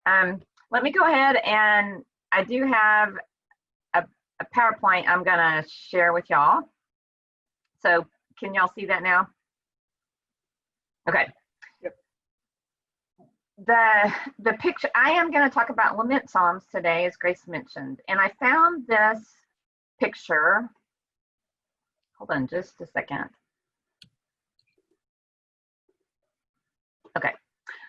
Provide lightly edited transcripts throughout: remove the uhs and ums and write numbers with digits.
Let me go ahead, and I do have a PowerPoint I'm going to share with y'all. So can y'all see that now? Okay. Yep. The picture, I am going to talk about lament psalms today, as Grace mentioned, and I found this picture. Hold on just a second. Okay.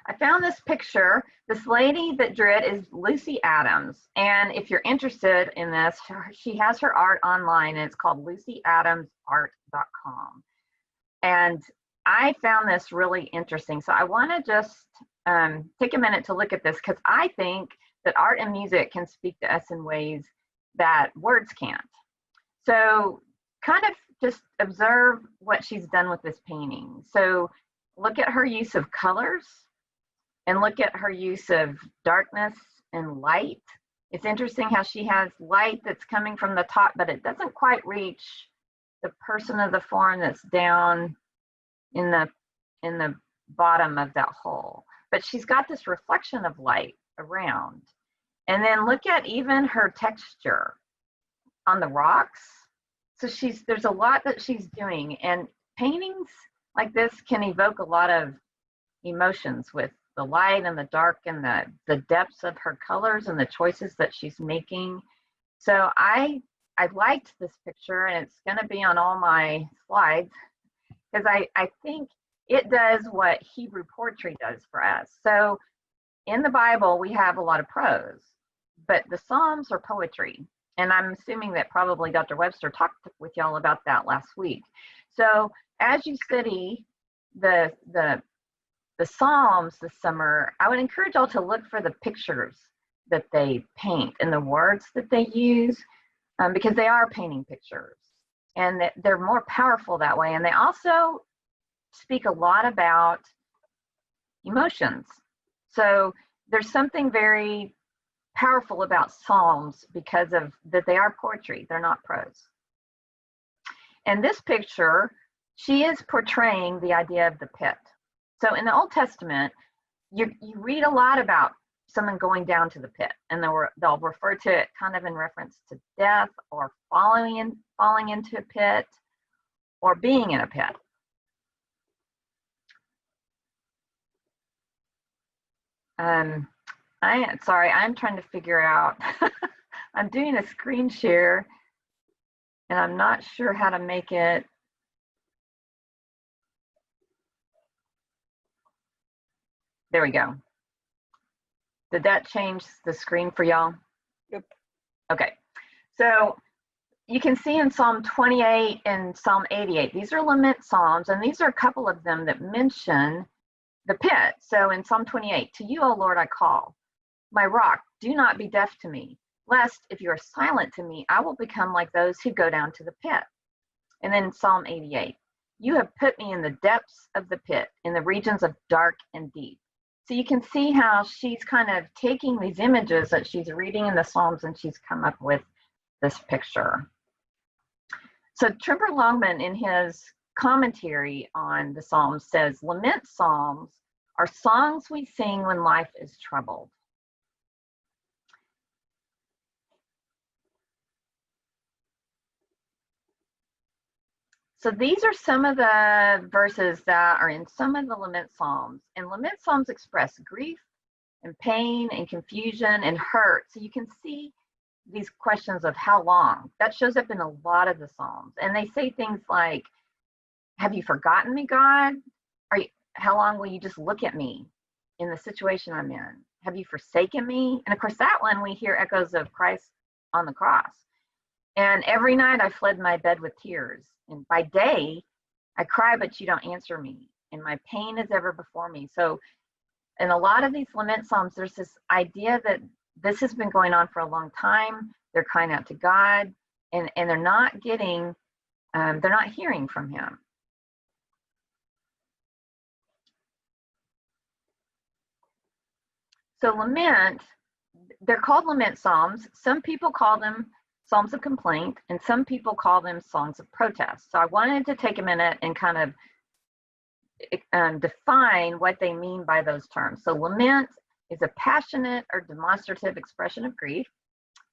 I found this picture. This lady that drew it is Lucy Adams. And if you're interested in this, she has her art online, and it's called lucyadamsart.com. And I found this really interesting. So I want to just take a minute to look at this, because I think that art and music can speak to us in ways that words can't. So kind of just observe what she's done with this painting. So look at her use of colors, and look at her use of darkness and light. It's interesting how she has light that's coming from the top, but it doesn't quite reach the person of the form that's down in the bottom of that hole. But she's got this reflection of light around. And then look at even her texture on the rocks. So there's a lot that she's doing, and paintings like this can evoke a lot of emotions with the light and the dark and the depths of her colors and the choices that she's making. So I liked this picture, and it's going to be on all my slides, because I think it does what Hebrew poetry does for us. So in the Bible, we have a lot of prose, but the Psalms are poetry. And I'm assuming that probably Dr. Webster talked with y'all about that last week. So as you study the Psalms this summer, I would encourage y'all to look for the pictures that they paint and the words that they use, because they are painting pictures, and they're more powerful that way. And they also speak a lot about emotions. So there's something very powerful about Psalms because of that they are poetry, they're not prose. And this picture, she is portraying the idea of the pit. So in the Old Testament, you read a lot about someone going down to the pit, and they'll refer to it kind of in reference to death, or falling into a pit, or being in a pit. I'm trying to figure out, I'm doing a screen share, and I'm not sure how to make it. There we go. Did that change the screen for y'all? Yep. Okay. So you can see in Psalm 28 and Psalm 88, these are lament psalms, and these are a couple of them that mention the pit. So in Psalm 28, to you, O Lord, I call, my rock, do not be deaf to me, lest if you are silent to me, I will become like those who go down to the pit. And then Psalm 88, you have put me in the depths of the pit, in the regions of dark and deep. So you can see how she's kind of taking these images that she's reading in the Psalms, and she's come up with this picture. So Tremper Longman, in his commentary on the Psalms, says, lament psalms are songs we sing when life is troubled. So these are some of the verses that are in some of the lament psalms. And lament psalms express grief and pain and confusion and hurt. So you can see these questions of how long. That shows up in a lot of the psalms. And they say things like, have you forgotten me, God? How long will you just look at me in the situation I'm in? Have you forsaken me? And of course, that one we hear echoes of Christ on the cross. And every night I fled my bed with tears. And by day, I cry, but you don't answer me. And my pain is ever before me. So in a lot of these lament psalms, there's this idea that this has been going on for a long time. They're crying out to God, and they're not getting, they're not hearing from him. So lament, they're called lament psalms. Some people call them Psalms of complaint, and some people call them songs of protest. So I wanted to take a minute and kind of define what they mean by those terms. So lament is a passionate or demonstrative expression of grief.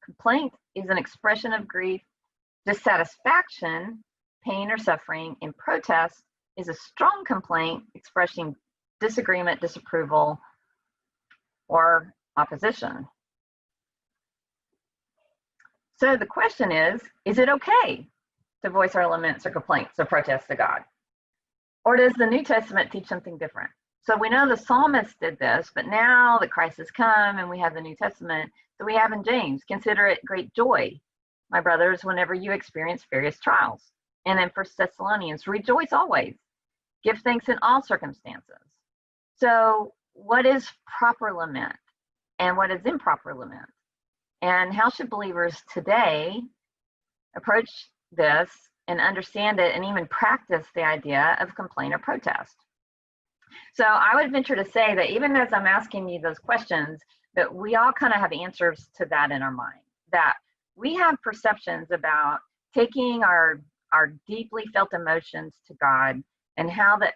Complaint is an expression of grief. Dissatisfaction, pain or suffering, and protest is a strong complaint expressing disagreement, disapproval, or opposition. So the question is it okay to voice our laments or complaints or protests to God? Or does the New Testament teach something different? So we know the psalmist did this, but now that Christ has come and we have the New Testament, so we have in James, consider it great joy, my brothers, whenever you experience various trials. And in 1 Thessalonians, rejoice always, give thanks in all circumstances. So what is proper lament and what is improper lament? And how should believers today approach this and understand it and even practice the idea of complaint or protest? So I would venture to say that even as I'm asking you those questions, that we all kind of have answers to that in our mind, that we have perceptions about taking our deeply felt emotions to God and how that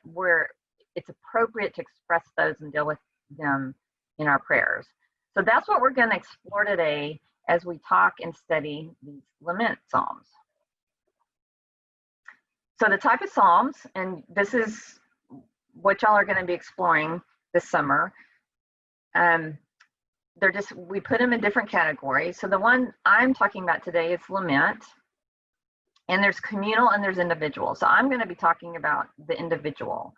it's appropriate to express those and deal with them in our prayers. So that's what we're going to explore today as we talk and study these lament psalms. So the type of psalms, and this is what y'all are going to be exploring this summer. We put them in different categories. So the one I'm talking about today is lament, and there's communal and there's individual. So I'm going to be talking about the individual.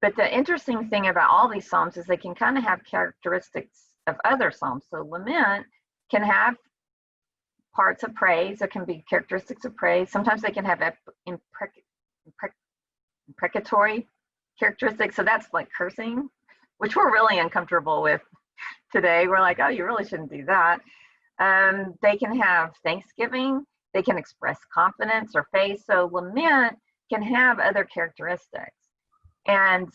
But the interesting thing about all these psalms is they can kind of have characteristics of other psalms. So lament can have parts of praise. There can be characteristics of praise. Sometimes they can have imprecatory characteristics. So that's like cursing, which we're really uncomfortable with today. We're like, oh, you really shouldn't do that. They can have thanksgiving. They can express confidence or faith. So lament can have other characteristics. And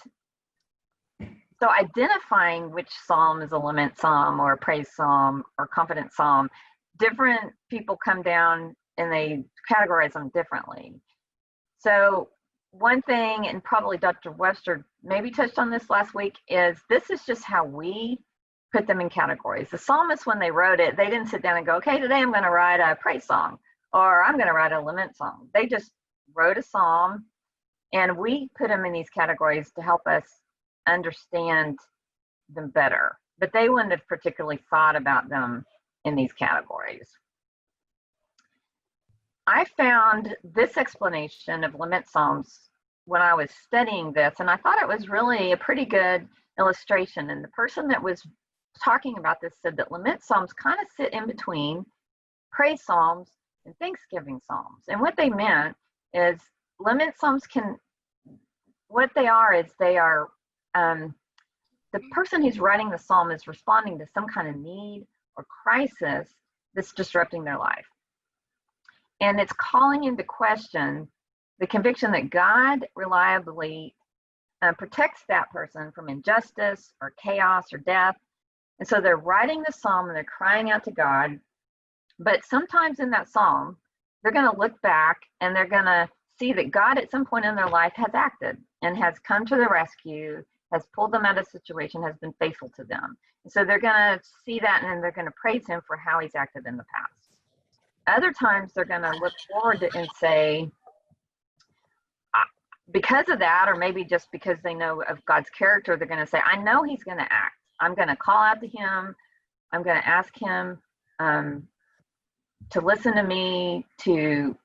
so identifying which psalm is a lament psalm or a praise psalm or confident psalm, different people come down and they categorize them differently. So one thing, and probably Dr. Webster maybe touched on this last week, is this is just how we put them in categories. The psalmists, when they wrote it, they didn't sit down and go, okay, today I'm going to write a praise song or I'm going to write a lament song. They just wrote a psalm, and we put them in these categories to help us understand them better. But they wouldn't have particularly thought about them in these categories. I found this explanation of lament psalms when I was studying this, and I thought it was really a pretty good illustration. And the person that was talking about this said that lament psalms kind of sit in between praise psalms and thanksgiving psalms. And what they meant is lament psalms what they are is they are, the person who's writing the psalm is responding to some kind of need or crisis that's disrupting their life. And it's calling into question the conviction that God reliably protects that person from injustice or chaos or death. And so they're writing the psalm and they're crying out to God. But sometimes in that psalm, they're going to look back and they're going to see that God at some point in their life has acted and has come to the rescue, has pulled them out of the situation, has been faithful to them. And so they're going to see that and they're going to praise him for how he's acted in the past. Other times they're going to look forward and say, because of that, or maybe just because they know of God's character, they're going to say, I know he's going to act. I'm going to call out to him. I'm going to ask him to listen to me, to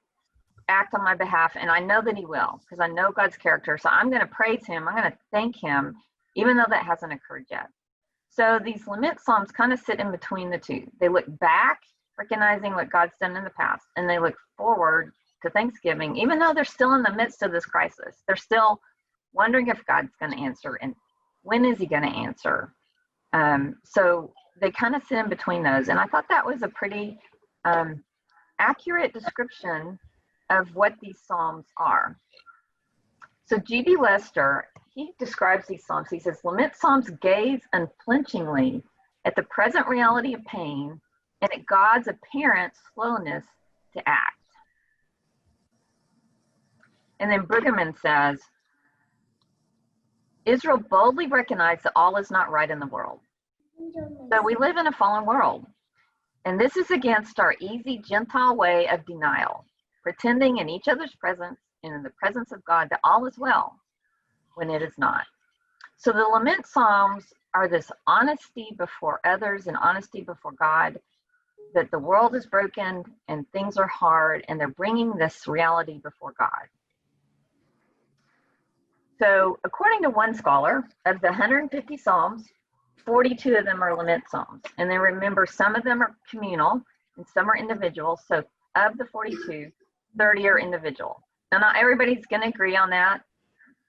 act on my behalf. And I know that he will, because I know God's character. So I'm going to praise him. I'm going to thank him, even though that hasn't occurred yet. So these lament psalms kind of sit in between the two. They look back, recognizing what God's done in the past, and they look forward to Thanksgiving, even though they're still in the midst of this crisis. They're still wondering if God's going to answer and when is he going to answer. So they kind of sit in between those. And I thought that was a pretty accurate description of what these psalms are. So G.B. Lester, he describes these psalms. He says, lament psalms gaze unflinchingly at the present reality of pain and at God's apparent slowness to act. And then Brueggemann says, Israel boldly recognized that all is not right in the world. So we live in a fallen world, and this is against our easy Gentile way of denial, pretending in each other's presence and in the presence of God that all is well when it is not. So the lament psalms are this honesty before others and honesty before God, that the world is broken and things are hard, and they're bringing this reality before God. So according to one scholar, of the 150 psalms, 42 of them are lament psalms. And then remember, some of them are communal and some are individual. So of the 42, 30 are individual. Now, not everybody's going to agree on that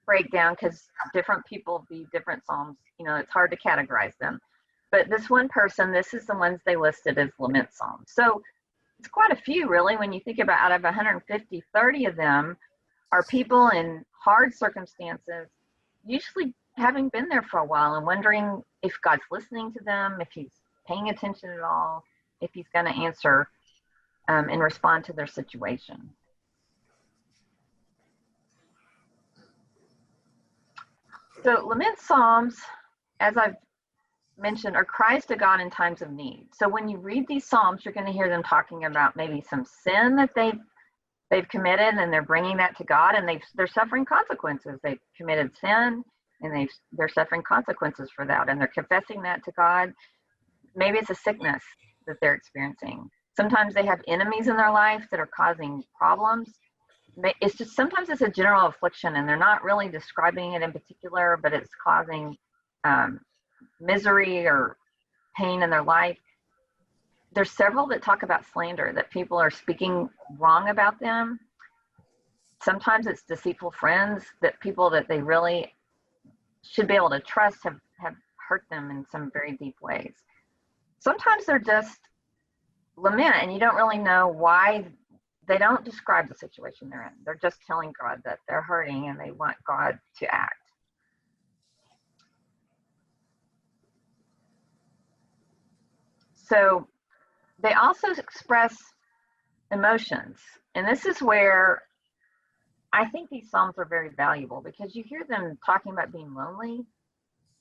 breakdown because different people read different psalms. You know, it's hard to categorize them. But this one person, this is the ones they listed as lament psalms. So it's quite a few, really, when you think about out of 150, 30 of them are people in hard circumstances, usually having been there for a while and wondering if God's listening to them, if he's paying attention at all, if he's going to answer and respond to their situation. So lament psalms, as I've mentioned, are cries to God in times of need. So when you read these psalms, you're going to hear them talking about maybe some sin that they've committed, and they're bringing that to God, and they're suffering consequences. They've committed sin, and they're suffering consequences for that, and they're confessing that to God. Maybe it's a sickness that they're experiencing. Sometimes they have enemies in their life that are causing problems. It's just, sometimes it's a general affliction, and they're not really describing it in particular, but it's causing misery or pain in their life. There's several that talk about slander, that people are speaking wrong about them. Sometimes it's deceitful friends, that people that they really should be able to trust have hurt them in some very deep ways. Sometimes they're just lament, and you don't really know why. They don't describe the situation they're in. They're just telling God that they're hurting and they want God to act. So they also express emotions. And this is where I think these psalms are very valuable, because you hear them talking about being lonely,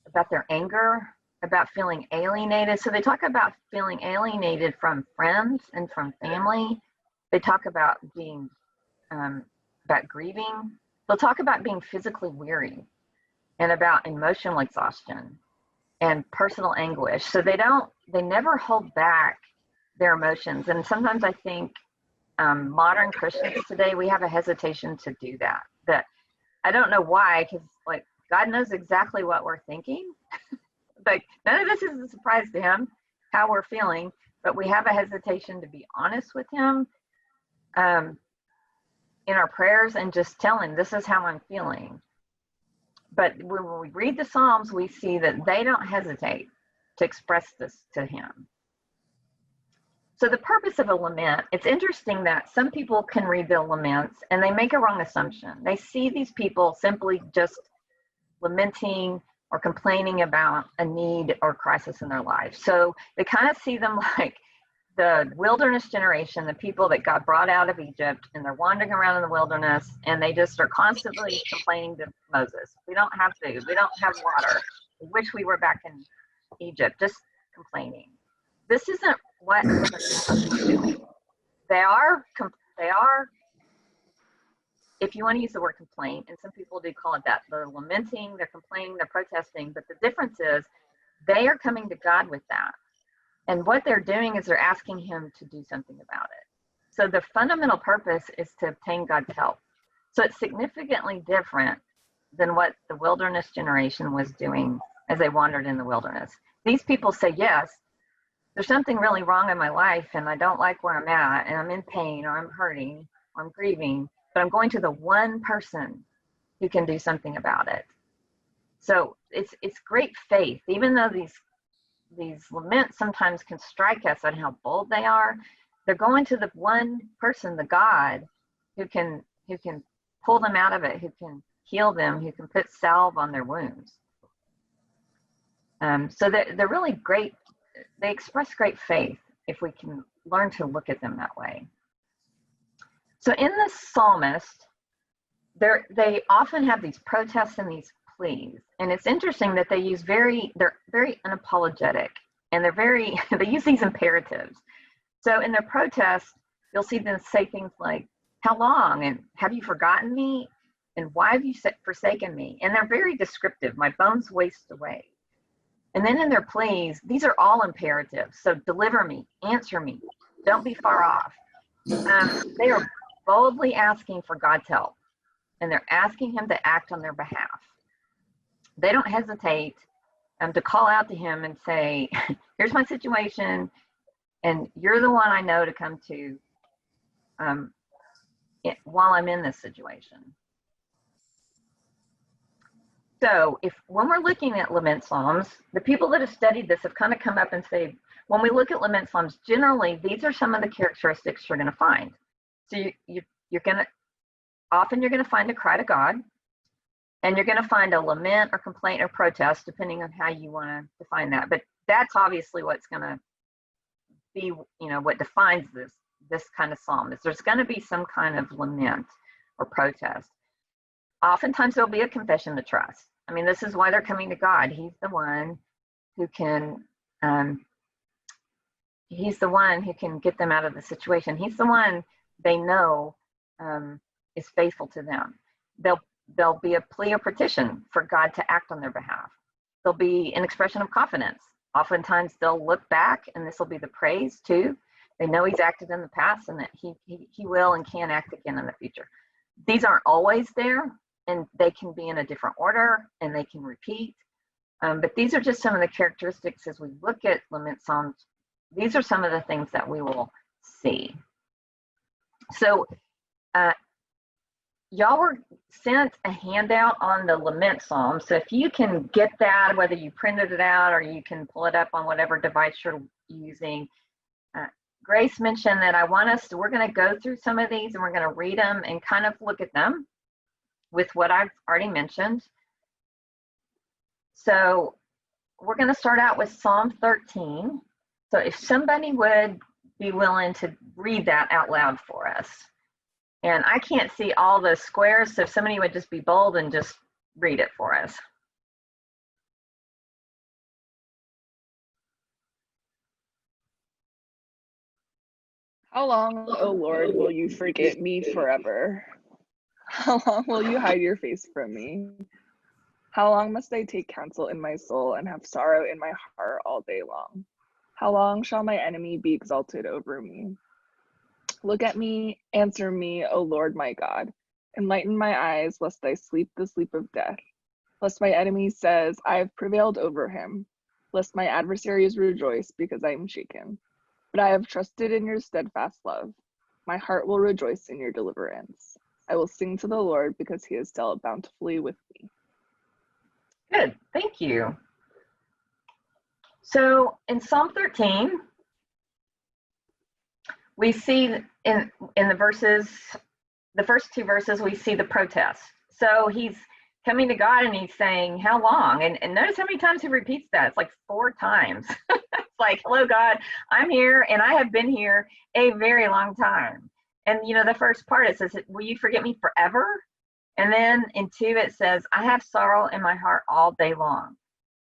about their anger, about feeling alienated. So they talk about feeling alienated from friends and from family. They talk about being, about grieving. They'll talk about being physically weary and about emotional exhaustion and personal anguish. So they never hold back their emotions. And sometimes I think modern Christians today, we have a hesitation to do that. That I don't know why, because like God knows exactly what we're thinking. Like none of this is a surprise to him, how we're feeling, but we have a hesitation to be honest with him in our prayers and just tell him, this is how I'm feeling. But when we read the Psalms, we see that they don't hesitate to express this to him. So the purpose of a lament, it's interesting that some people can read the laments and they make a wrong assumption. They see these people simply just lamenting or complaining about a need or crisis in their life. So they kind of see them like the wilderness generation, the people that God brought out of Egypt, and they're wandering around in the wilderness, and they just are constantly complaining to Moses. We don't have food. We don't have water. We wish we were back in Egypt, just complaining. This isn't what they're supposed to be doing. They are, if you want to use the word complaint, and some people do call it that, they're lamenting, they're complaining, they're protesting, but the difference is they are coming to God with that. And what they're doing is they're asking him to do something about it. So the fundamental purpose is to obtain God's help. So it's significantly different than what the wilderness generation was doing as they wandered in the wilderness. These people say, yes, there's something really wrong in my life and I don't like where I'm at and I'm in pain or I'm hurting or I'm grieving, but I'm going to the one person who can do something about it. So it's great faith, even though these laments sometimes can strike us on how bold they are. They're going to the one person, the God, who can pull them out of it, who can heal them, who can put salve on their wounds. So they're really great. They express great faith if we can learn to look at them that way. So in the psalmist, they often have these protests and these pleas. And it's interesting that they're very unapologetic And they're very, they use these imperatives. So in their protest, you'll see them say things like, how long? And have you forgotten me? And why have you forsaken me? And they're very descriptive. My bones waste away. And then in their pleas, these are all imperatives. So deliver me, answer me, don't be far off. They are boldly asking for God's help, and they're asking him to act on their behalf. They don't hesitate to call out to him and say, here's my situation, and you're the one I know to come to while I'm in this situation. So when we're looking at lament psalms, the people that have studied this have kind of come up and say, when we look at lament psalms, generally, these are some of the characteristics you're going to find. So you're going to, often you're going to find a cry to God, and you're going to find a lament or complaint or protest, depending on how you want to define that. But that's obviously what's going to be, what defines this kind of psalm is there's going to be some kind of lament or protest. Oftentimes there'll be a confession to trust. I mean, this is why they're coming to God. He's the one who can get them out of the situation. He's the one they know is faithful to them. There'll be a plea or petition for God to act on their behalf. There'll be an expression of confidence. Oftentimes they'll look back, and this will be the praise too. They know he's acted in the past, and that he will and can act again in the future. These aren't always there, and they can be in a different order, and they can repeat. But these are just some of the characteristics as we look at lament psalms. These are some of the things that we will see. So y'all were sent a handout on the lament psalm. So if you can get that, whether you printed it out or you can pull it up on whatever device you're using. Grace mentioned that we're going to go through some of these, and we're going to read them and kind of look at them with what I've already mentioned. So we're going to start out with Psalm 13. So if somebody would be willing to read that out loud for us. And I can't see all the squares, so if somebody would just be bold and just read it for us. How long, O Lord, will you forget me forever? How long will you hide your face from me? How long must I take counsel in my soul and have sorrow in my heart all day long? How long shall my enemy be exalted over me? Look at me, answer me, O Lord my God. Enlighten my eyes, lest I sleep the sleep of death. Lest my enemy says, I have prevailed over him. Lest my adversaries rejoice because I am shaken. But I have trusted in your steadfast love. My heart will rejoice in your deliverance. I will sing to the Lord because he has dealt bountifully with me. Good, thank you. So in Psalm 13, we see in the verses, the first two verses, we see the protest. So he's coming to God and he's saying, how long? And notice how many times he repeats that. It's like 4 times. It's like, hello, God, I'm here and I have been here a very long time. And the first part, it says, will you forget me forever? And then in 2, it says, I have sorrow in my heart all day long.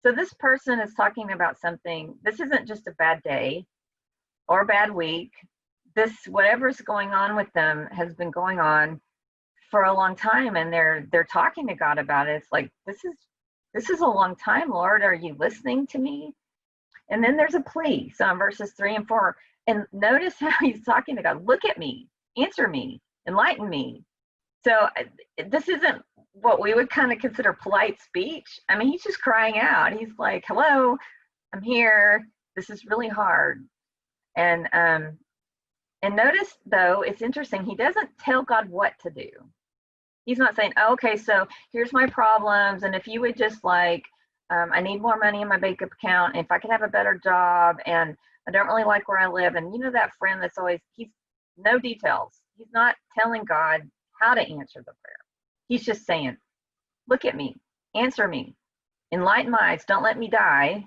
So this person is talking about something. This isn't just a bad day or a bad week. This, whatever's going on with them has been going on for a long time, and they're talking to God about it. It's like, this is a long time, Lord. Are you listening to me? And then there's a plea. So in verses 3 and 4, and notice how he's talking to God. Look at me, answer me, enlighten me. So this isn't what we would kind of consider polite speech. I mean, he's just crying out. He's like, hello, I'm here. This is really hard. And notice, though, it's interesting. He doesn't tell God what to do. He's not saying, oh, okay, so here's my problems. And if you would just I need more money in my bank account. And if I could have a better job, and I don't really like where I live. And that friend that's always, he's no details. He's not telling God how to answer the prayer. He's just saying, look at me, answer me, enlighten my eyes, don't let me die.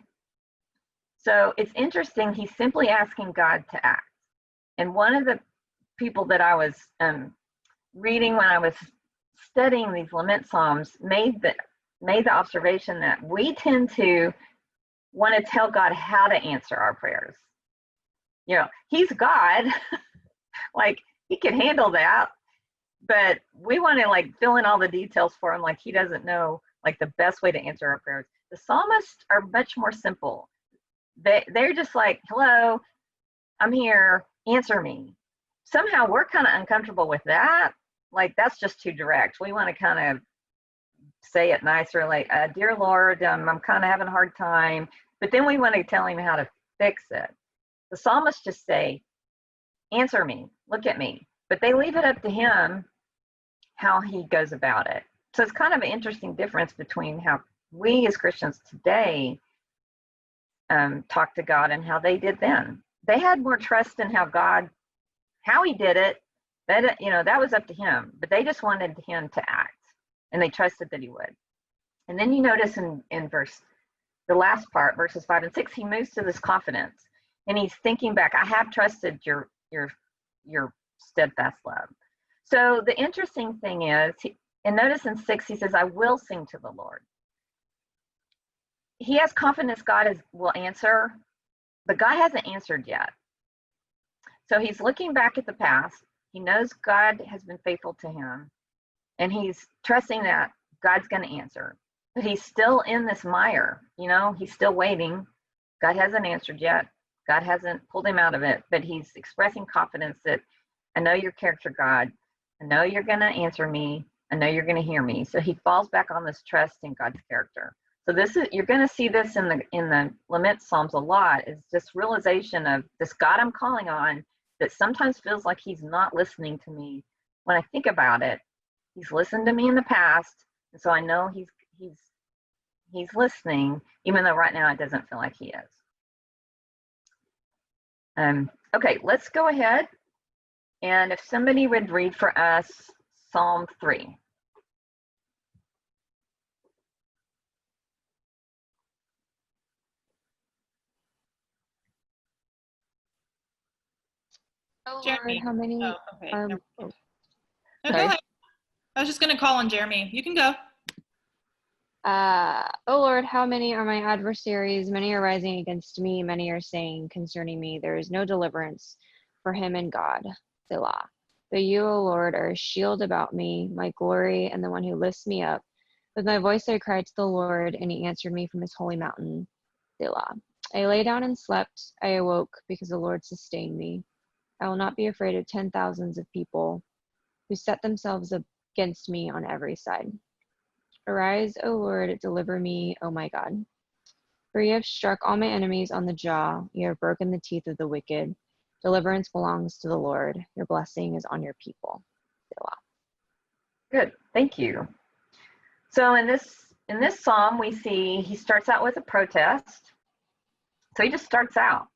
So it's interesting. He's simply asking God to act. And one of the people that I was reading when I was studying these lament psalms made the observation that we tend to want to tell God how to answer our prayers. You know, he's God, like he can handle that, but we want to like fill in all the details for him, like he doesn't know like the best way to answer our prayers. The psalmists are much more simple. They're just like, hello, I'm here, answer me. Somehow we're kind of uncomfortable with that. Like that's just too direct. We want to kind of say it nicer, like, dear Lord, I'm kind of having a hard time. But then we want to tell him how to fix it. The psalmists just say, answer me, look at me. But they leave it up to him how he goes about it. So it's kind of an interesting difference between how we as Christians today talk to God and how they did then. They had more trust in how he did it. That, you know, that was up to him. But they just wanted him to act. And they trusted that he would. And then you notice in the last part, verses 5 and 6, he moves to this confidence. And he's thinking back, I have trusted your steadfast love. So the interesting thing is, and notice in 6, he says, I will sing to the Lord. He has confidence God will answer, but God hasn't answered yet. So he's looking back at the past. He knows God has been faithful to him. And he's trusting that God's going to answer. But he's still in this mire, you know, he's still waiting. God hasn't answered yet. God hasn't pulled him out of it, but he's expressing confidence that I know your character, God. I know you're going to answer me. I know you're going to hear me. So he falls back on this trust in God's character. So you're going to see this in the Lament Psalms a lot, is this realization of this God I'm calling on that sometimes feels like he's not listening to me. When I think about it, he's listened to me in the past, and so I know he's listening, even though right now it doesn't feel like he is. Okay, let's go ahead, and if somebody would read for us Psalm 3. Oh Lord, Jeremy. how many Oh, okay. are? No, Oh, go sorry. ahead. I was just going to call on Jeremy. You can go. Oh Lord, how many are my adversaries? Many are rising against me. Many are saying concerning me, there is no deliverance for him in God. Selah. But you, O Lord, are a shield about me, my glory, and the one who lifts me up. With my voice I cried to the Lord, and he answered me from his holy mountain. Selah. I lay down and slept. I awoke because the Lord sustained me. I will not be afraid of 10,000s of people who set themselves against me on every side. Arise, O Lord, deliver me, O my God. For you have struck all my enemies on the jaw. You have broken the teeth of the wicked. Deliverance belongs to the Lord. Your blessing is on your people. Selah. Good, thank you. So in this psalm, we see he starts out with a protest. So he just starts out.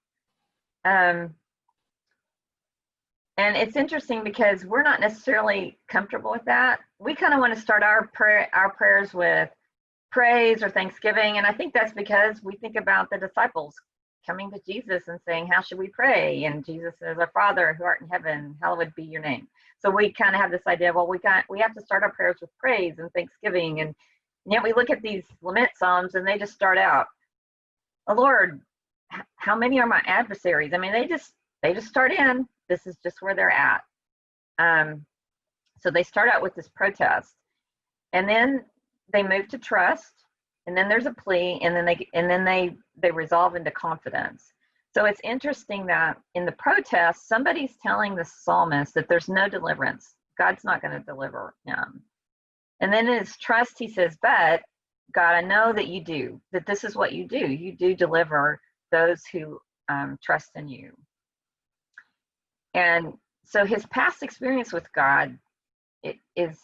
And it's interesting because we're not necessarily comfortable with that. We kind of want to start our prayers with praise or thanksgiving. And I think that's because we think about the disciples coming to Jesus and saying, how should we pray? And Jesus says, our Father who art in heaven, hallowed be your name. So we kind of have this idea, well, we have to start our prayers with praise and thanksgiving. And yet we look at these lament psalms and they just start out, oh Lord, how many are my adversaries? I mean, they just start in. This is just where they're at. So they start out with this protest, and then they move to trust, and then there's a plea, and then they resolve into confidence. So it's interesting that in the protest, somebody's telling the psalmist that there's no deliverance. God's not going to deliver him. And then in his trust, he says, but God, I know that you do, that this is what you do. You do deliver those who trust in you. And so his past experience with God is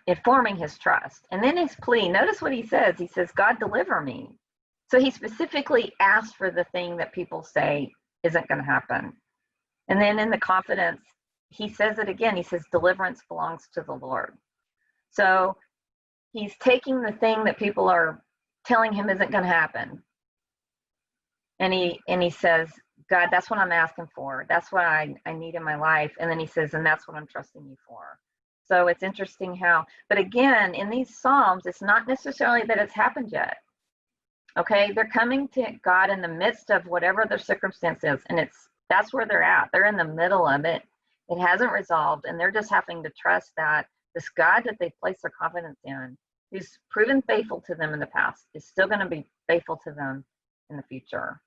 informing his trust. And then his plea, notice what he says. He says, God, deliver me. So he specifically asked for the thing that people say isn't going to happen. And then in the confidence, he says it again. He says, deliverance belongs to the Lord. So he's taking the thing that people are telling him isn't going to happen. And he says, God, that's what I'm asking for. That's what I need in my life. And then he says, and that's what I'm trusting you for. So it's interesting how, but again, in these Psalms, it's not necessarily that it's happened yet. Okay, they're coming to God in the midst of whatever their circumstance is, and that's where they're at. They're in the middle of it. It hasn't resolved, and they're just having to trust that this God that they place their confidence in, who's proven faithful to them in the past, is still going to be faithful to them in the future.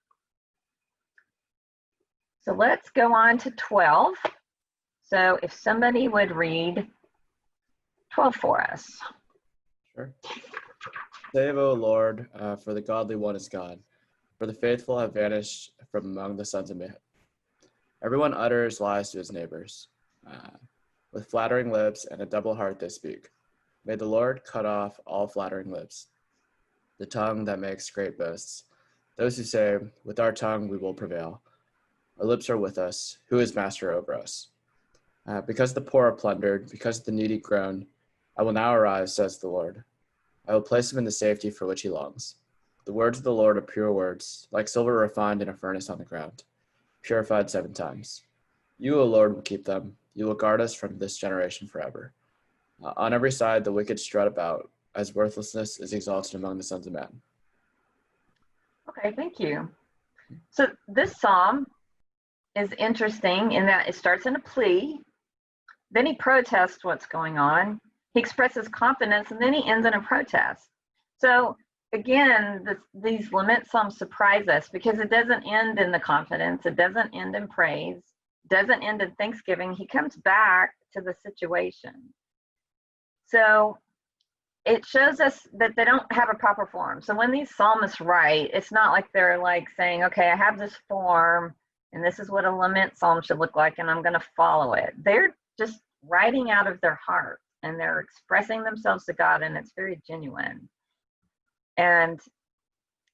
So let's go on to 12. So if somebody would read 12 for us. Sure. Save, O Lord, for the godly one is God, for the faithful have vanished from among the sons of men. Everyone utters lies to his neighbors. With flattering lips and a double heart they speak. May the Lord cut off all flattering lips, the tongue that makes great boasts. Those who say, with our tongue we will prevail. Our lips are with us. Who is master over us? Because the poor are plundered, because the needy groan, I will now arise, says the Lord. I will place him in the safety for which he longs. The words of the Lord are pure words, like silver refined in a furnace on the ground, purified 7 times. You, O Lord, will keep them. You will guard us from this generation forever. On every side the wicked strut about, as worthlessness is exalted among the sons of men. Okay, thank you. So this psalm is interesting in that it starts in a plea, then he protests what's going on, he expresses confidence, and then he ends in a protest. So again, these lament psalms surprise us because it doesn't end in the confidence, it doesn't end in praise, it doesn't end in thanksgiving. He comes back to the situation. So it shows us that they don't have a proper form. So when these psalmists write, it's not like they're like saying, okay, I have this form and this is what a lament psalm should look like and I'm going to follow it. They're just writing out of their heart and they're expressing themselves to God, and it's very genuine. And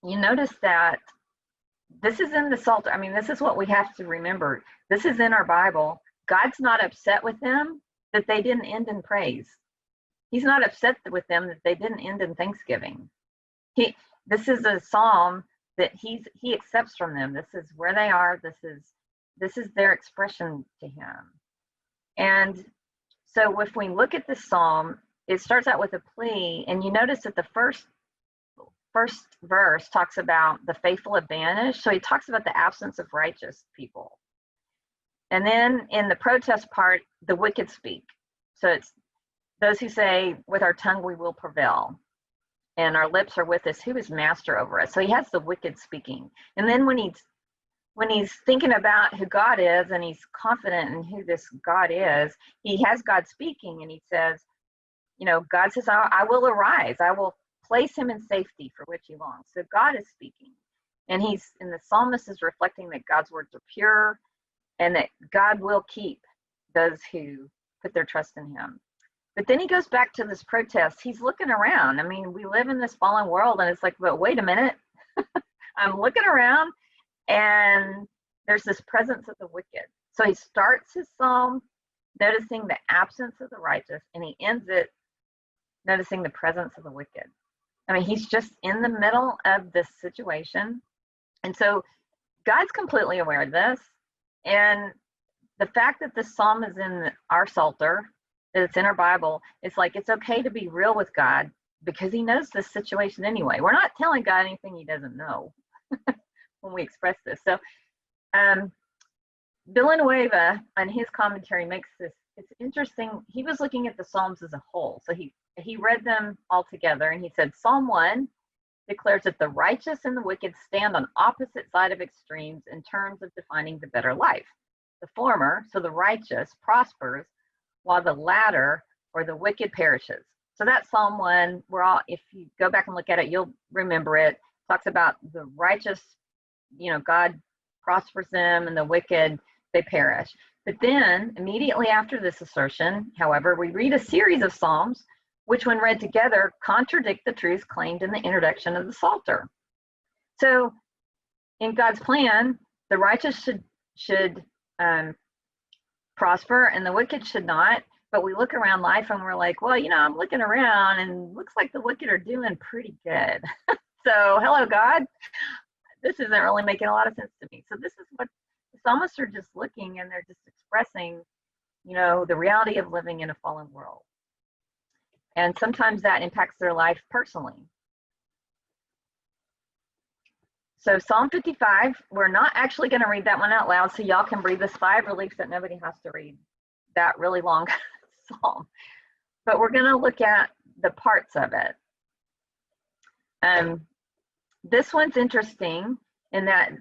you notice that this is in the Psalter. I mean, this is what we have to remember. This is in our Bible. God's not upset with them that they didn't end in praise. He's not upset with them that they didn't end in thanksgiving. This is a psalm that he accepts from them. This is where they are. This is their expression to him. And so if we look at this psalm, it starts out with a plea, and you notice that the first verse talks about the faithful have vanished. So he talks about the absence of righteous people. And then in the protest part, the wicked speak. So it's those who say, with our tongue we will prevail, and our lips are with us. Who is master over us? So he has the wicked speaking. And then when he's thinking about who God is and he's confident in who this God is, he has God speaking, and he says, you know, God says, I will arise. I will place him in safety for which he longs. So God is speaking. And the psalmist is reflecting that God's words are pure and that God will keep those who put their trust in him. But then he goes back to this protest. He's looking around. I mean, we live in this fallen world, and it's like, but wait a minute. I'm looking around, and there's this presence of the wicked. So he starts his psalm noticing the absence of the righteous, and he ends it noticing the presence of the wicked. I mean, he's just in the middle of this situation. And so God's completely aware of this. And the fact that this psalm is in our Psalter, that it's in our Bible, it's like it's okay to be real with God because he knows this situation anyway. We're not telling God anything he doesn't know when we express this. So Villanueva, on his commentary, makes this, it's interesting. He was looking at the Psalms as a whole. So he read them all together, and he said, Psalm 1 declares that the righteous and the wicked stand on opposite side of extremes in terms of defining the better life. The former, so the righteous, prospers, while the latter, or the wicked, perishes. So that's Psalm 1. If you go back and look at it, you'll remember it. Talks about the righteous, you know, God prospers them, and the wicked, they perish. But then immediately after this assertion, however, we read a series of Psalms, which when read together contradict the truths claimed in the introduction of the Psalter. So in God's plan, the righteous should prosper and the wicked should not. But we look around life and we're like, well, you know, I'm looking around and looks like the wicked are doing pretty good. So hello, God. This isn't really making a lot of sense to me. So this is what the psalmists are just looking, and they're just expressing, you know, the reality of living in a fallen world. And sometimes that impacts their life personally. So Psalm 55, we're not actually going to read that one out loud, so y'all can breathe a sigh of relief that nobody has to read that really long psalm. But we're going to look at the parts of it. This one's interesting in that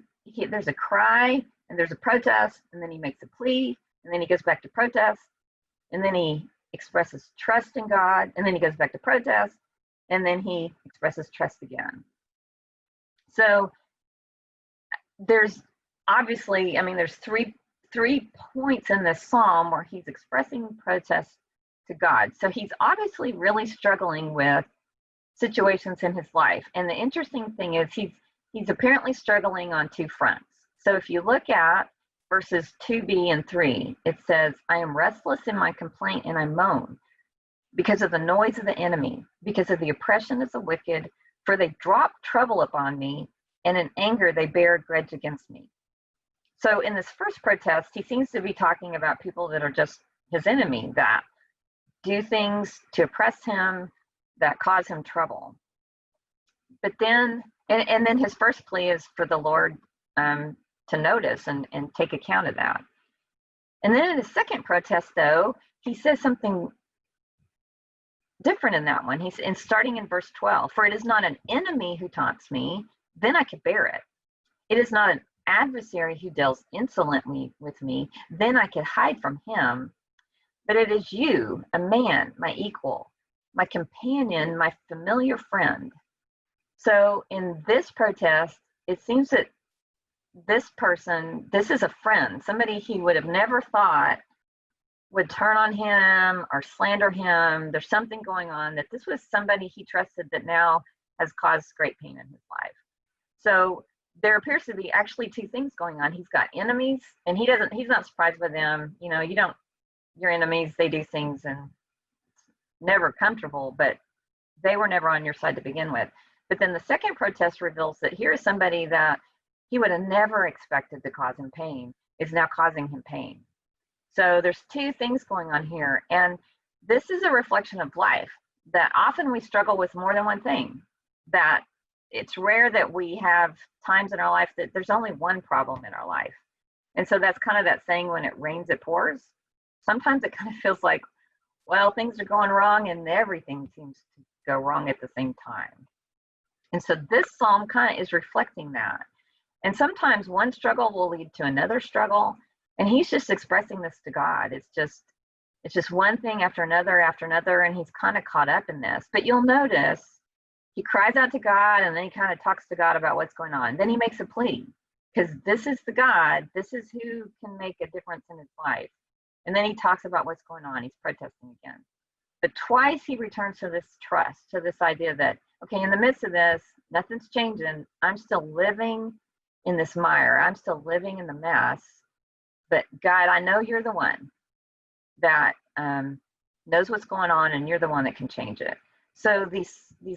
there's a cry, and there's a protest, and then he makes a plea, and then he goes back to protest, and then he expresses trust in God, and then he goes back to protest, and then he expresses trust again. So there's obviously, there's three points in this psalm where he's expressing protest to God. So he's obviously really struggling with situations in his life. And the interesting thing is he's apparently struggling on two fronts. So if you look at verses 2b and 3, it says, I am restless in my complaint and I moan because of the noise of the enemy, because of the oppression of the wicked, for they drop trouble upon me, and in anger they bear a grudge against me. So in this first protest, he seems to be talking about people that are just his enemy, that do things to oppress him, that cause him trouble. But then, and then his first plea is for the Lord to notice and take account of that. And then in the second protest, though, he says something different in that one. He's starting in verse 12, for it is not an enemy who taunts me, then I could bear it. It is not an adversary who deals insolently with me, then I could hide from him. But it is you, a man, my equal, my companion, my familiar friend. So in this protest, it seems that this person, this is a friend, somebody he would have never thought would turn on him or slander him. There's something going on, that this was somebody he trusted that now has caused great pain in his life. So there appears to be actually two things going on. He's got enemies, and he's not surprised by them. Your enemies, they do things and it's never comfortable, but they were never on your side to begin with. But then the second protest reveals that here is somebody that he would have never expected to cause him pain is now causing him pain. So there's two things going on here. And this is a reflection of life, that often we struggle with more than one thing, that it's rare that we have times in our life that there's only one problem in our life. And so that's kind of that saying, when it rains, it pours. Sometimes it kind of feels like, well, things are going wrong and everything seems to go wrong at the same time. And so this psalm kind of is reflecting that. And sometimes one struggle will lead to another struggle. And he's just expressing this to God. It's just one thing after another, and he's kind of caught up in this. But you'll notice he cries out to God, and then he kind of talks to God about what's going on. Then he makes a plea, because this is the God, this is who can make a difference in his life. And then he talks about what's going on. He's protesting again. But twice he returns to this trust, to this idea that, okay, in the midst of this, nothing's changing. I'm still living in this mire. I'm still living in the mess. But God, I know you're the one that knows what's going on, and you're the one that can change it. So these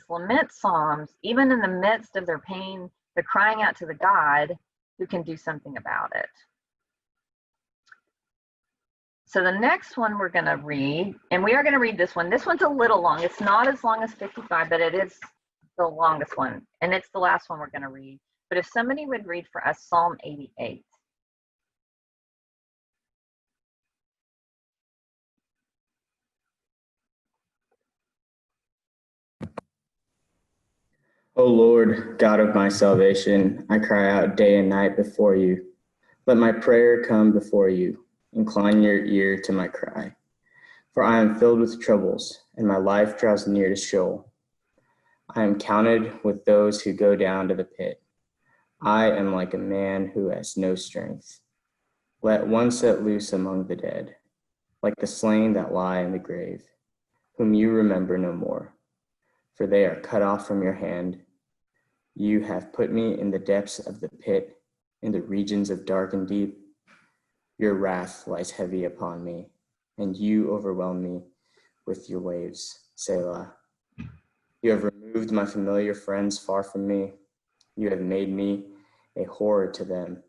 lament psalms, even in the midst of their pain, they're crying out to the God who can do something about it. So the next one we're going to read, and we are going to read this one. This one's a little long. It's not as long as 55, but it is the longest one, and it's the last one we're going to read. But if somebody would read for us Psalm 88. O Lord, God of my salvation, I cry out day and night before you. Let my prayer come before you. Incline your ear to my cry. For I am filled with troubles, and my life draws near to Sheol. I am counted with those who go down to the pit. I am like a man who has no strength. Let one set loose among the dead, like the slain that lie in the grave, whom you remember no more. For they are cut off from your hand. You have put me in the depths of the pit, in the regions of dark and deep. Your wrath lies heavy upon me, and you overwhelm me with your waves. Selah. You have removed my familiar friends far from me. You have made me a horror to them.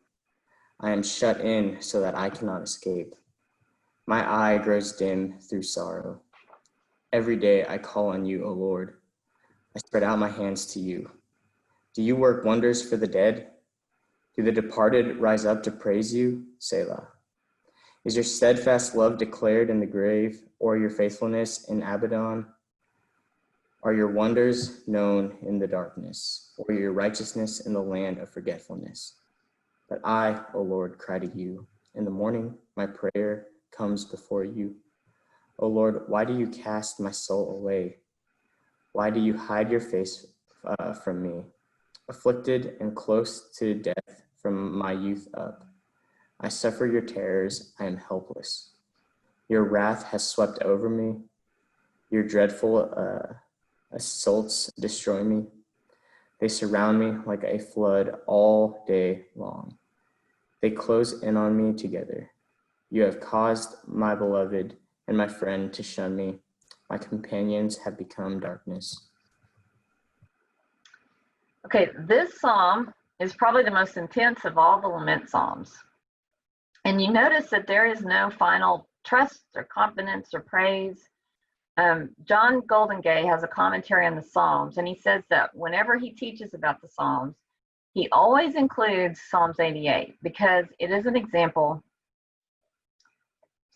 I am shut in so that I cannot escape. My eye grows dim through sorrow. Every day I call on you, O Lord. I spread out my hands to you. Do you work wonders for the dead? Do the departed rise up to praise you? Selah. Is your steadfast love declared in the grave, or your faithfulness in Abaddon? Are your wonders known in the darkness, or your righteousness in the land of forgetfulness? But I, O Lord, cry to you. In the morning, my prayer comes before you. O Lord, why do you cast my soul away? Why do you hide your face from me? Afflicted and close to death from my youth up, I suffer your terrors, I am helpless. Your wrath has swept over me. Your dreadful assaults destroy me. They surround me like a flood all day long. They close in on me together. You have caused my beloved and my friend to shun me. My companions have become darkness. Okay, this psalm is probably the most intense of all the lament psalms. And you notice that there is no final trust or confidence or praise. John Goldingay has a commentary on the Psalms, and he says that whenever he teaches about the Psalms, he always includes Psalms 88 because it is an example,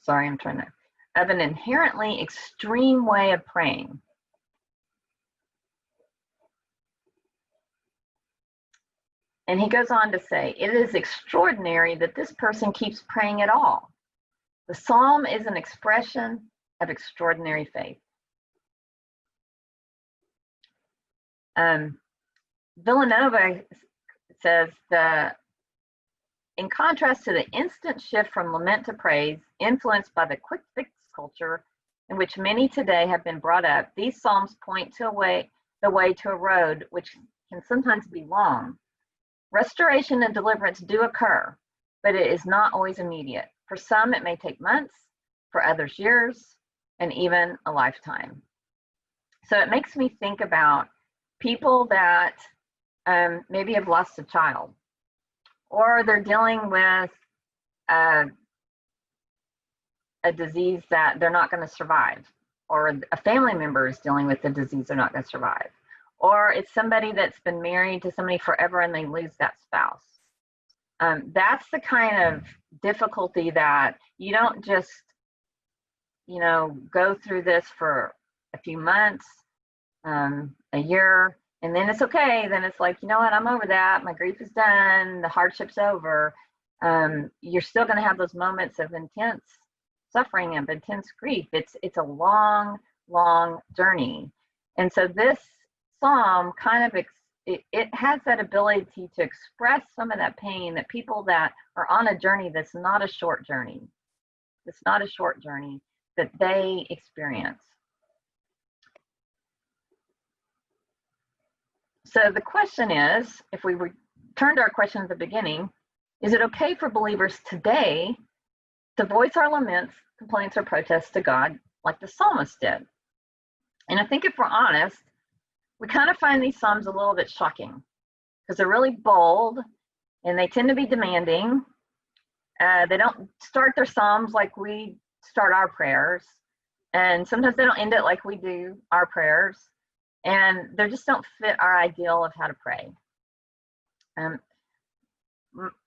of an inherently extreme way of praying. And he goes on to say, it is extraordinary that this person keeps praying at all. The psalm is an expression of extraordinary faith. Villanova says in contrast to the instant shift from lament to praise, influenced by the quick fix culture in which many today have been brought up, these psalms point to the way to a road which can sometimes be long. Restoration and deliverance do occur, but it is not always immediate. For some, it may take months, for others, years, and even a lifetime. So it makes me think about people that maybe have lost a child, or they're dealing with a disease that they're not going to survive, or a family member is dealing with a disease they're not going to survive. Or it's somebody that's been married to somebody forever and they lose that spouse. That's the kind of difficulty that you don't just, go through this for a few months, a year, and then it's okay. Then it's like, you know what, I'm over that. My grief is done. The hardship's over. You're still going to have those moments of intense suffering and intense grief. It's a long, long journey. And so this psalm kind of it has that ability to express some of that pain that people that are on a journey that's not a short journey, that they experience. So the question is, if we returned our question at the beginning, is it okay for believers today to voice our laments, complaints, or protests to God like the psalmist did? And I think if we're honest, we kind of find these psalms a little bit shocking because they're really bold and they tend to be demanding. They don't start their psalms like we start our prayers, and sometimes they don't end it like we do our prayers, and they just don't fit our ideal of how to pray.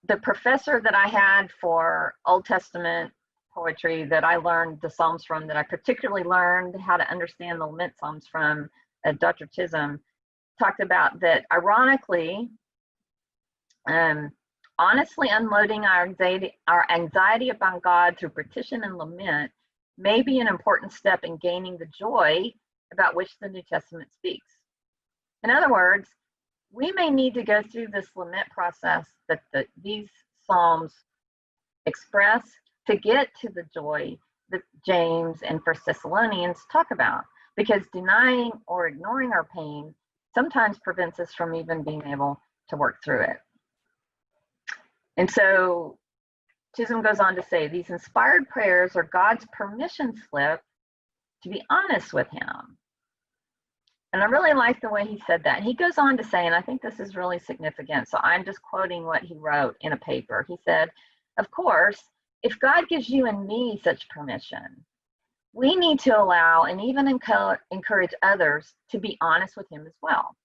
The professor that I had for Old Testament poetry that I learned the Psalms from, that I particularly learned how to understand the lament Psalms from, Dr. Chisholm, talked about that ironically, honestly unloading our anxiety upon God through petition and lament may be an important step in gaining the joy about which the New Testament speaks. In other words, we may need to go through this lament process that these Psalms express to get to the joy that James and 1 Thessalonians talk about, because denying or ignoring our pain sometimes prevents us from even being able to work through it. And so Chisholm goes on to say, these inspired prayers are God's permission slip to be honest with him. And I really like the way he said that. He goes on to say, and I think this is really significant, so I'm just quoting what he wrote in a paper. He said, of course, if God gives you and me such permission, we need to allow and even encourage others to be honest with him as well.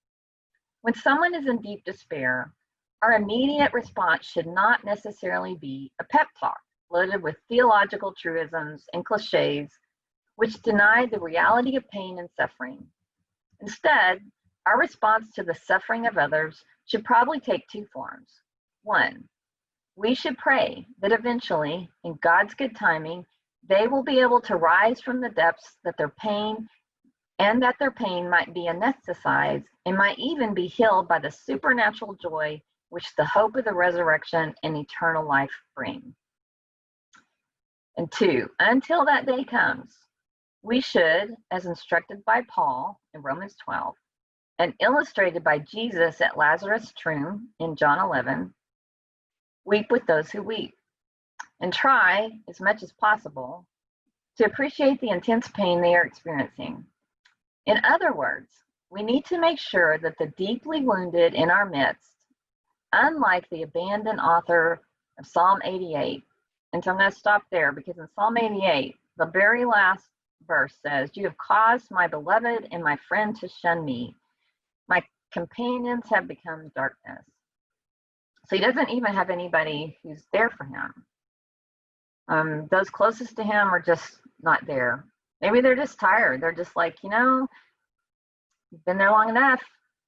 When someone is in deep despair, our immediate response should not necessarily be a pep talk loaded with theological truisms and cliches which deny the reality of pain and suffering. Instead, our response to the suffering of others should probably take two forms. One, we should pray that eventually, in God's good timing, they will be able to rise from the depths that their pain might be anesthetized and might even be healed by the supernatural joy which the hope of the resurrection and eternal life bring. And two, until that day comes, we should, as instructed by Paul in Romans 12, and illustrated by Jesus at Lazarus' tomb in John 11, weep with those who weep, and try, as much as possible, to appreciate the intense pain they are experiencing. In other words, we need to make sure that the deeply wounded in our midst, unlike the abandoned author of Psalm 88, and so I'm going to stop there because in Psalm 88, the very last verse says, "You have caused my beloved and my friend to shun me. My companions have become darkness." So he doesn't even have anybody who's there for him. Those closest to him are just not there. Maybe they're just tired. They're just like, you've been there long enough.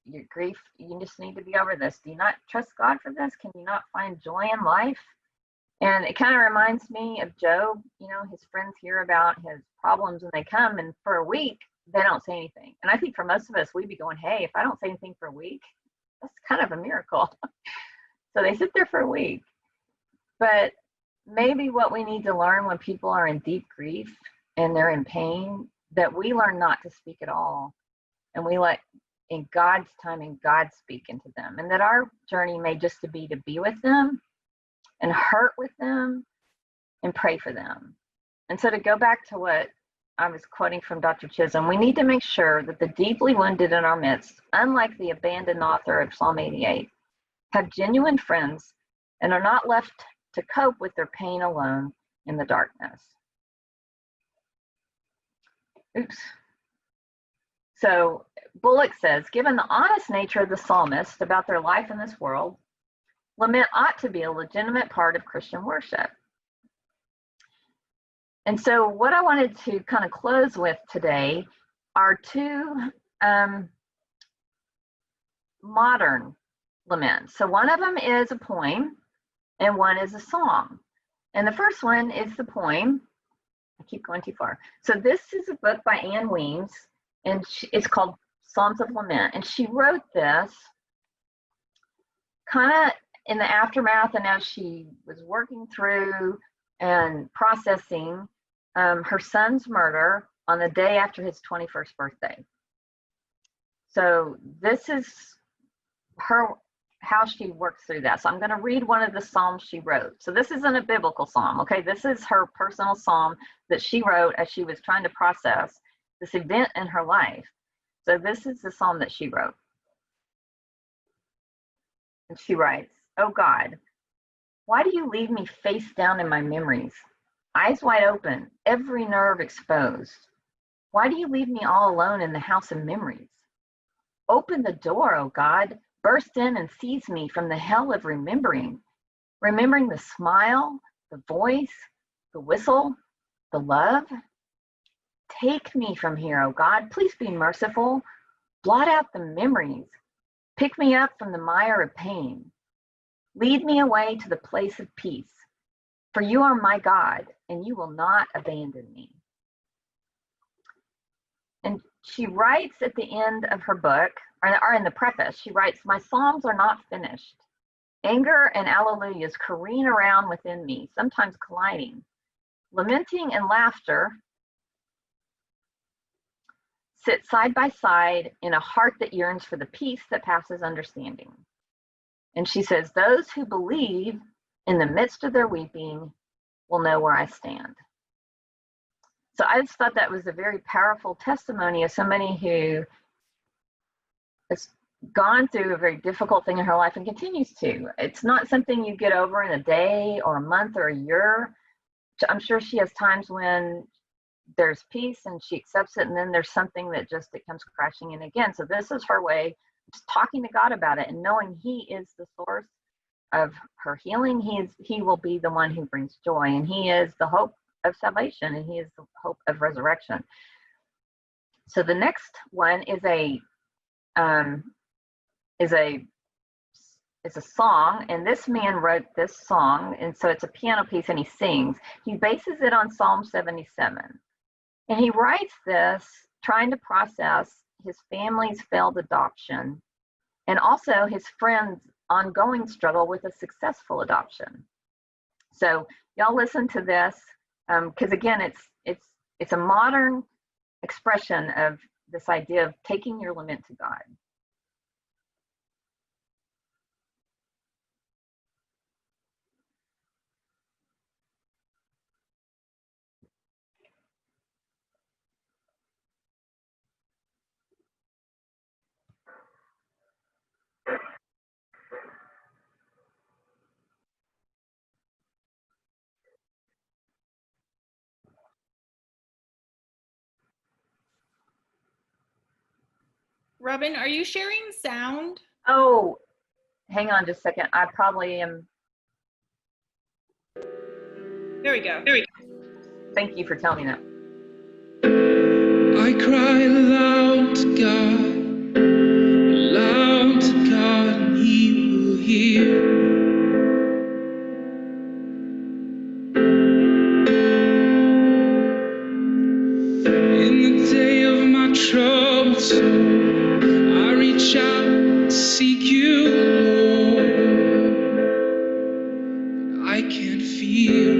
Your grief, you just need to be over this. Do you not trust God for this? Can you not find joy in life? And it kind of reminds me of Job. His friends hear about his problems and they come, and for a week, they don't say anything. And I think for most of us, we'd be going, hey, if I don't say anything for a week, that's kind of a miracle. So they sit there for a week. But maybe what we need to learn when people are in deep grief and they're in pain, that we learn not to speak at all. And we let, in God's timing, God speak into them. And that our journey may just be to be with them and hurt with them and pray for them. And so to go back to what I was quoting from Dr. Chisholm, we need to make sure that the deeply wounded in our midst, unlike the abandoned author of Psalm 88, have genuine friends and are not left to cope with their pain alone in the darkness. Oops. So Bullock says, given the honest nature of the psalmist about their life in this world, lament ought to be a legitimate part of Christian worship. And so what I wanted to kind of close with today are two modern laments. So one of them is a poem and one is a song. And the first one is the poem. I keep going too far. So this is a book by Anne Weems, and it's called Psalms of Lament. And she wrote this kind of in the aftermath and as she was working through and processing her son's murder on the day after his 21st birthday. So this is how she works through that. So I'm going to read one of the psalms she wrote. So this isn't a biblical psalm, okay? This is her personal psalm that she wrote as she was trying to process this event in her life. So this is the psalm that she wrote. And she writes, "Oh God, why do you leave me face down in my memories? Eyes wide open, every nerve exposed. Why do you leave me all alone in the house of memories? Open the door, oh God, burst in and seize me from the hell of remembering the smile, the voice, the whistle, the love. Take me from here, oh God, please be merciful. Blot out the memories. Pick me up from the mire of pain. Lead me away to the place of peace. For you are my God, and you will not abandon me." And she writes at the end of her book, or in the preface, she writes, "My psalms are not finished. Anger and alleluias careen around within me, sometimes colliding. Lamenting and laughter sit side by side in a heart that yearns for the peace that passes understanding." And she says, "Those who believe in the midst of their weeping will know where I stand." So I just thought that was a very powerful testimony of somebody who has gone through a very difficult thing in her life and continues to. It's not something you get over in a day or a month or a year. I'm sure she has times when there's peace and she accepts it, and then there's something that just it comes crashing in again. So this is her way just talking to God about it and knowing He is the source of her healing. He will be the one who brings joy, and He is the hope of salvation, and He is the hope of resurrection. So the next one is a song, and this man wrote this song, and so it's a piano piece, and he sings. He bases it on Psalm 77, and he writes this trying to process his family's failed adoption and also his friends' ongoing struggle with a successful adoption. So y'all listen to this, because again, it's a modern expression of this idea of taking your lament to God. Robin, are you sharing sound? Oh, hang on just a second. I probably am. There we go. Thank you for telling me that. I cry aloud to God, and He will hear. In the day of my trouble, so I reach out to seek you, Lord. I can't feel.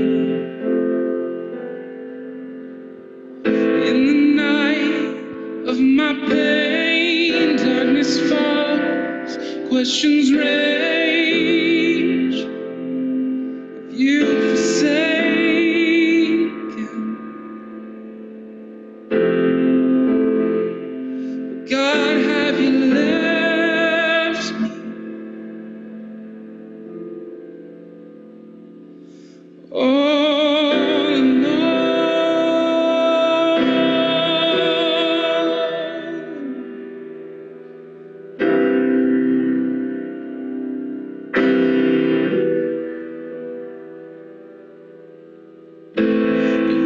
In the night of my pain, darkness falls, questions rage. Have you forsaken? God, have you left me? All alone.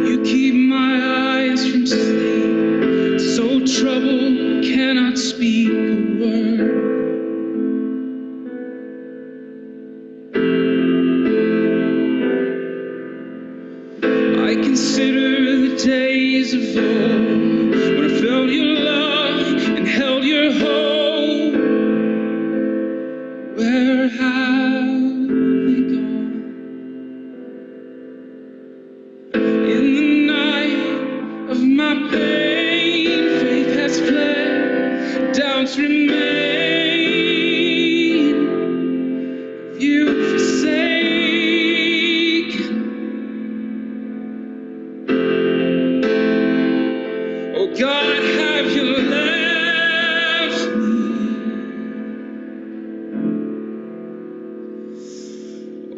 You keep my eyes from sleep, so troubled cannot speak a word. I consider the days of old when I felt your love and held your hope. Where have they gone? In the night of my pain, faith has fled, doubts remain. Have you forsaken? Oh God, have you left me?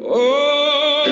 All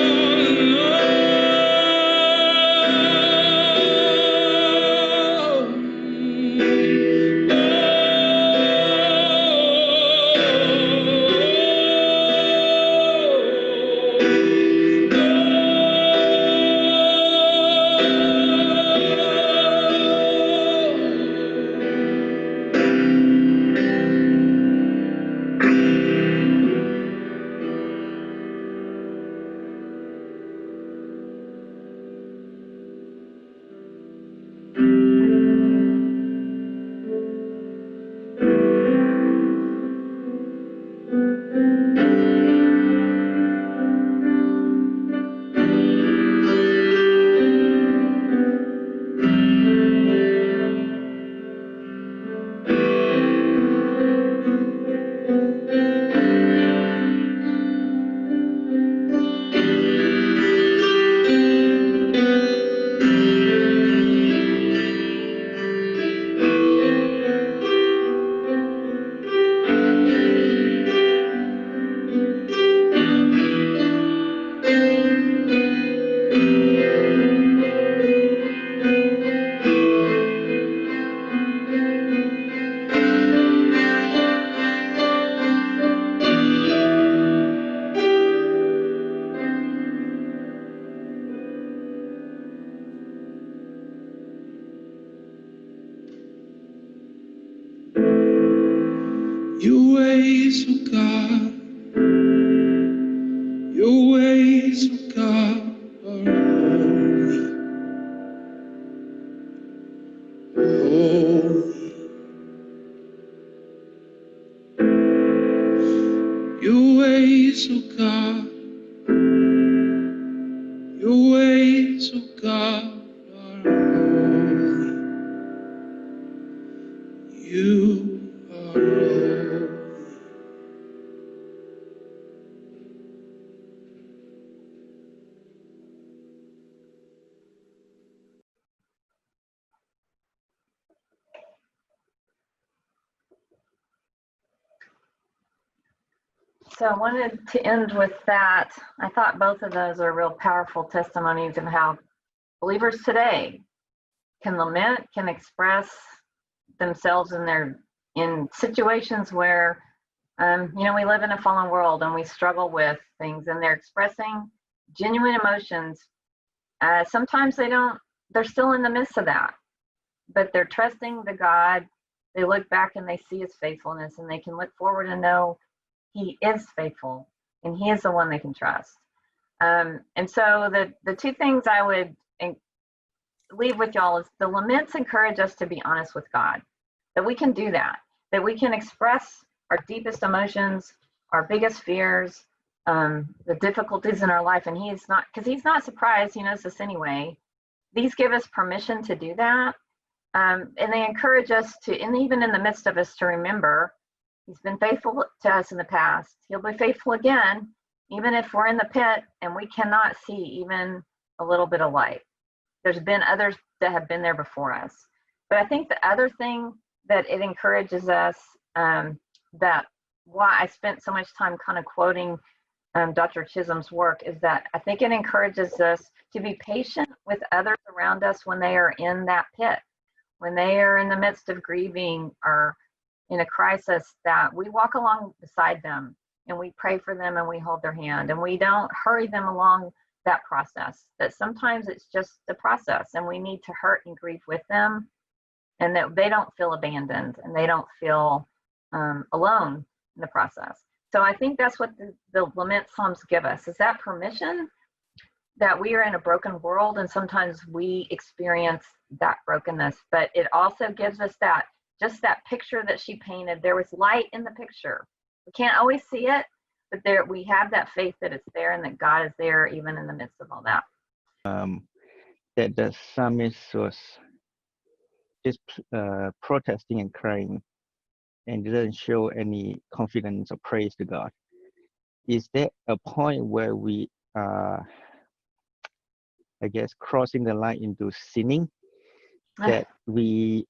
ways, oh God, your ways, oh God, are holy, holy. Your ways, oh God, your ways, oh God, are holy. You are holy. So I wanted to end with that. I thought both of those are real powerful testimonies of how believers today can lament, can express themselves in situations where we live in a fallen world and we struggle with things, and they're expressing genuine emotions. Sometimes they're still in the midst of that, but they're trusting the God. They look back and they see his faithfulness, and they can look forward and know he is faithful and he is the one they can trust. And so the two things I would leave with y'all is the laments encourage us to be honest with God, that we can do that we can express our deepest emotions, our biggest fears, the difficulties in our life, and he's not surprised. He knows this anyway. These give us permission to do that, and they encourage us to, and even in the midst of us, to remember he's been faithful to us in the past. He'll be faithful again, even if we're in the pit and we cannot see even a little bit of light. There's been others that have been there before us. But I think the other thing that it encourages us, that why I spent so much time kind of quoting Dr. Chisholm's work, is that I think it encourages us to be patient with others around us when they are in that pit, when they are in the midst of grieving or in a crisis, that we walk along beside them and we pray for them and we hold their hand, and we don't hurry them along that process. That sometimes it's just the process, and we need to hurt and grieve with them, and that they don't feel abandoned and they don't feel alone in the process. So I think that's what the lament psalms give us, is that permission that we are in a broken world, and sometimes we experience that brokenness, but it also gives us that picture that she painted. There was light in the picture. We can't always see it, but there we have that faith that it's there and that God is there even in the midst of all that. That the psalmist was just protesting and crying and didn't show any confidence or praise to God. Is there a point where we are, I guess, crossing the line into sinning, that we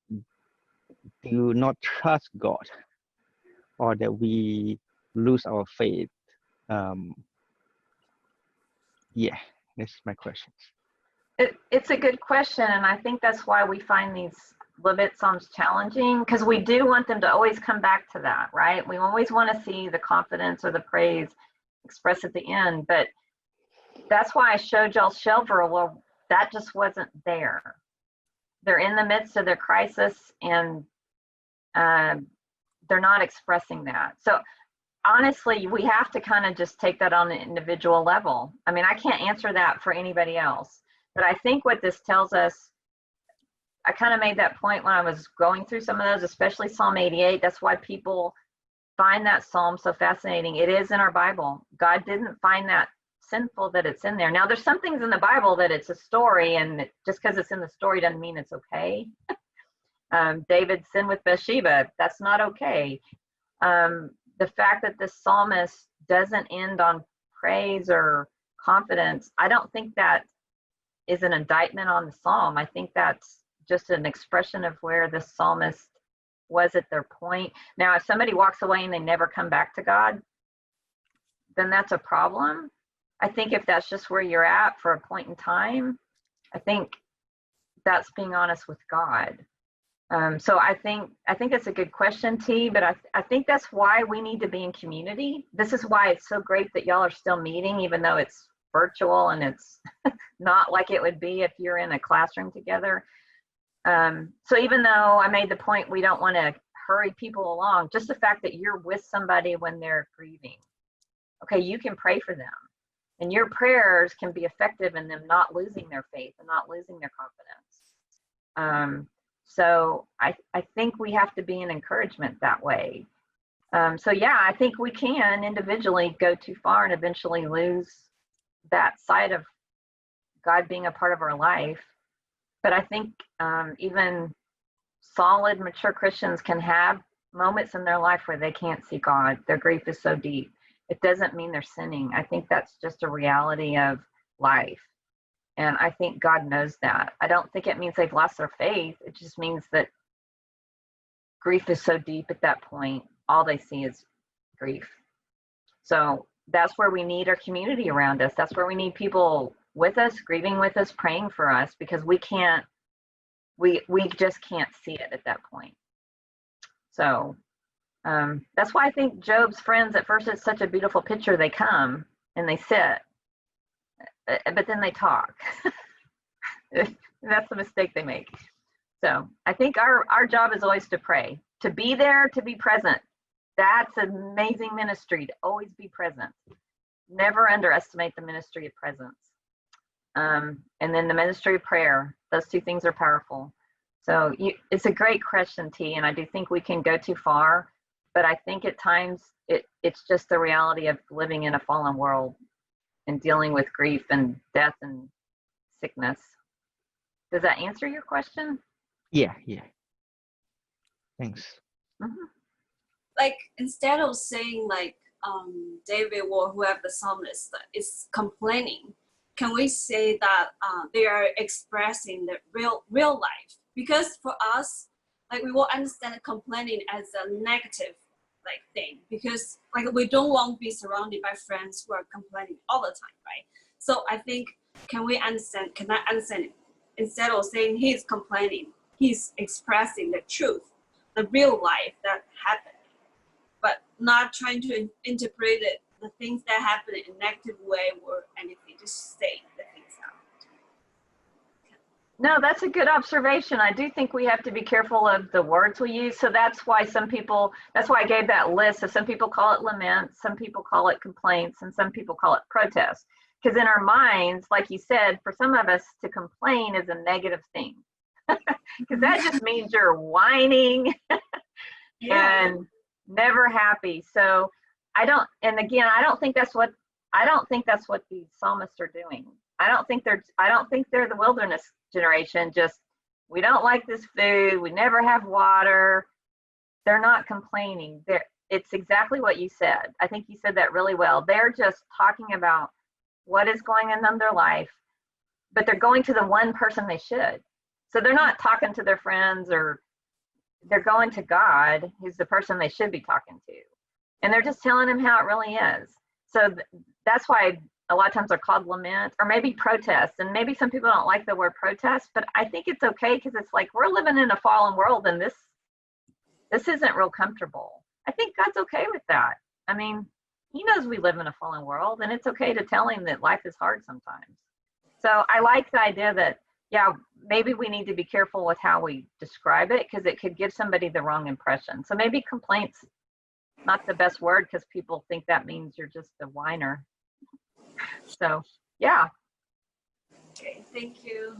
do not trust God, or that we lose our faith? Yeah, that's my questions. It's a good question, and I think that's why we find these lament psalms challenging, because we do want them to always come back to that, right? We always want to see the confidence or the praise expressed at the end, but that's why I showed y'all Shelver. Well, that just wasn't there. They're in the midst of their crisis, and they're not expressing that. So honestly, we have to kind of just take that on an individual level. I mean, I can't answer that for anybody else, but I think what this tells us, I kind of made that point when I was going through some of those, especially Psalm 88. That's why people find that psalm so fascinating. It is in our Bible. God didn't find that sinful that it's in there. Now, there's some things in the Bible that it's a story, and just because it's in the story doesn't mean it's okay. David sinned with Bathsheba. That's not okay. The fact that this psalmist doesn't end on praise or confidence, I don't think that is an indictment on the psalm. I think that's just an expression of where the psalmist was at their point. Now, if somebody walks away and they never come back to God, then that's a problem. I think if that's just where you're at for a point in time, I think that's being honest with God. So I think it's a good question, T, but I think that's why we need to be in community. This is why it's so great that y'all are still meeting, even though it's virtual and it's not like it would be if you're in a classroom together. So even though I made the point we don't want to hurry people along. Just the fact that you're with somebody when they're grieving. Okay, you can pray for them. And your prayers can be effective in them not losing their faith and not losing their confidence. So I think we have to be an encouragement that way. So yeah, I think we can individually go too far and eventually lose that side of God being a part of our life. But I think even solid, mature Christians can have moments in their life where they can't see God. Their grief is so deep. It doesn't mean they're sinning. I think that's just a reality of life. And I think God knows that. I don't think it means they've lost their faith. It just means that grief is so deep at that point, all they see is grief. So that's where we need our community around us. That's where we need people with us, grieving with us, praying for us, because we just can't see it at that point. So that's why I think Job's friends, at first it's such a beautiful picture. They come and they sit, but then they talk. That's the mistake they make. So I think our job is always to pray, to be there, to be present. That's an amazing ministry, to always be present. Never underestimate the ministry of presence. And then the ministry of prayer. Those two things are powerful. So it's a great question, T, and I do think we can go too far, but I think at times it's just the reality of living in a fallen world and dealing with grief and death and sickness. Does that answer your question? Yeah. Thanks. Mm-hmm. Like, instead of saying like David or whoever the psalmist is complaining, can we say that they are expressing the real life? Because for us, like, we will understand complaining as a negative like thing, because like we don't want to be surrounded by friends who are complaining all the time, right? So I think, can I understand it? Instead of saying he's complaining, he's expressing the truth, the real life that happened, but not trying to interpret it, the things that happen in a negative way or anything, just say the things out. No, that's a good observation. I do think we have to be careful of the words we use. So that's why that's why I gave that list. So some people call it lament, some people call it complaints, and some people call it protest. Because in our minds, like you said, for some of us, to complain is a negative thing. Because that just means you're whining and never happy. So I don't think that's what the psalmists are doing. I don't think they're the wilderness generation. Just, we don't like this food, we never have water. They're not complaining. It's exactly what you said. I think you said that really well. They're just talking about what is going on in their life, but they're going to the one person they should. So they're not talking to their friends, or they're going to God, who's the person they should be talking to. And they're just telling him how it really is. So that's why a lot of times they're called lament, or maybe protest. And maybe some people don't like the word protest, but I think it's okay, because it's like, we're living in a fallen world and this isn't real comfortable. I think God's okay with that. I mean, he knows we live in a fallen world, and it's okay to tell him that life is hard sometimes. So I like the idea that, yeah, maybe we need to be careful with how we describe it, because it could give somebody the wrong impression. So maybe complaints not the best word, because people think that means you're just a whiner. So yeah. Okay, thank you.